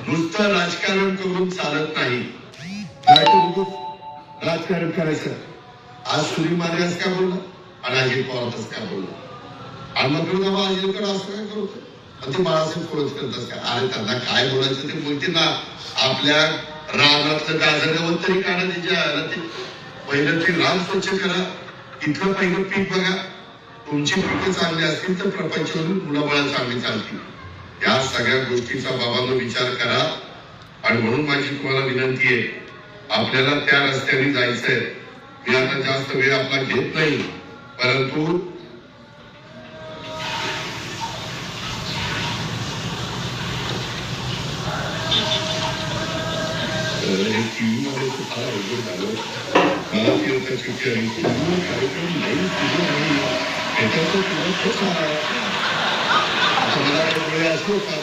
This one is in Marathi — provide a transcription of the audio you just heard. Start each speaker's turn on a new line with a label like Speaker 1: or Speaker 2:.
Speaker 1: नुसतं राजकारण करून चालत नाही. काय करू राजकारण करायचं. आज सुरी मार्गास का बोलला आणि अजित पवारच का बोलला आणि मग तुम्ही अजितकडे असं काय करू ते बाळासाहेब थोडंच करतात का. अरे त्यांना काय बोलायचं ते बोलते ना. आपल्या रानातलं गाजरवत तरी काढा त्याच्या ते पहिलं ते रान स्वच्छ करा. इथलं पहिलं पीक बघा. तुमची पिकं चांगली असतील तर प्रपंचावरून मुलाबाळा चांगली चालतील. या सगळ्या गोष्टीचा बाबांनो विचार करा. आणि म्हणून माझी तुम्हाला विनंती आहे आपल्याला त्या रस्त्याने जायचंय. मी आता जास्त वेळ आपला घेत नाही परंतु टीव्ही मध्ये फार अवघड झालं. मला ती आता चुकी आहे. कार्यक्रम नाही सुरू आहे त्याच्यात तुला खूप आता मला वेळ असलो का